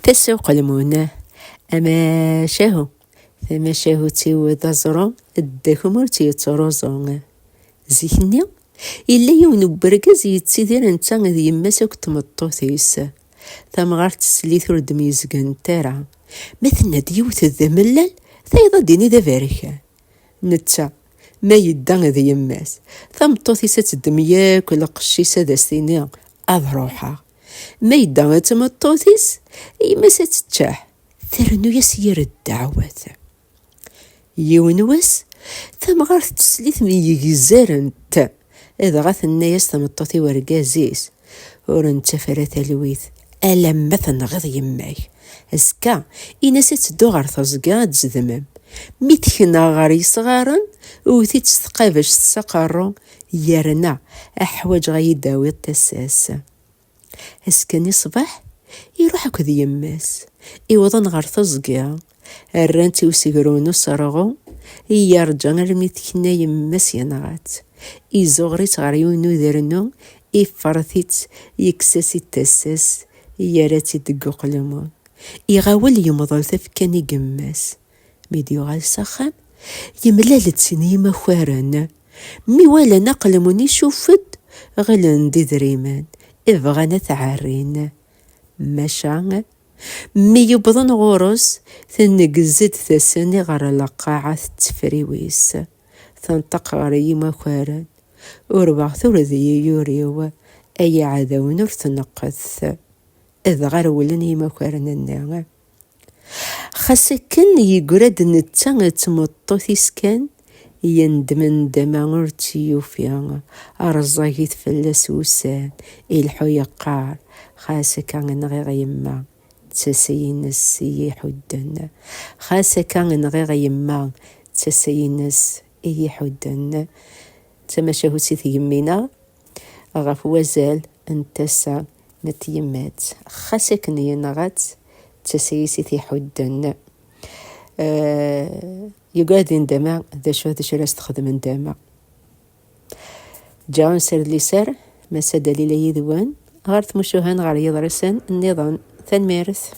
تسوق المونه أما شاهو ثما شاهو تيو دازرون الدكمور تيتروزون زيكني إلا يون بركز يتسيدير نتا ذي يماسك تمطوثيس ثمغار تسليث ورد ميزقن تارا مثل ديوث الذملل ثايضا ديني ذا فاركة نتا ما يدان ذي يماس ثمطوثيس تدمياك ولا قشيسة داستيني أضروحا ما يدان تمطوثيس يماسا تتشاح ثرنو يسير الدعوات يونوس ثمغار تسليث من يجزار نتا إذا غاث الناس تمطوثي ورقازيس ورنتا فرات الويث ألم مثل غض يماي أزكا إنسا تدو غار ثزقا تزدمم ميتكنا غاري صغارا وثي تستقابش تسقارو يرنا أحواج غاي داوي التساس أزكاني صباح يروح أكو ذي يماس إيوضن غار ثزقا الرانتي وسيقرونو صرغو يرجع الميتكنا يماس ينغات إزغريت غريونو ذرنو إفرثيت يكساسي التساس ياراتي دقو قلمون يغاول يمضل ثفكاني قماس ميديو غال سخام يملالت سنيما خوارن مي ولا نقلموني شوفد غلن دي ذريمان إبغانا تعرين ماشا مي يبضن غورس ثنقزد ثساني غر لقاعة تفريويس ثنطق غري ما خوارن وربع ثور ذي يوريو أي عذو نور تنقث إذ غير ولني ما خوارن الناغ خاسكن يقرد نتا تمطوثيس كان يندمن دماغ تيوفيا أرزاقيت فلاس وسان إلحو يقار خاسكا نغير يما تسيين السي حدن خاسكا نغير يما تسيين السي حدن تماشاهو سيث يمينا غاف وزال انتسا نتيمات خاسكن ينغات تسيسي حدن يقعدين دماء ذا شو راس تخدم دماء جاون سر لي سر ما سد لي يذوان غارت مشوهان غار يضرسن النظام ثان مارس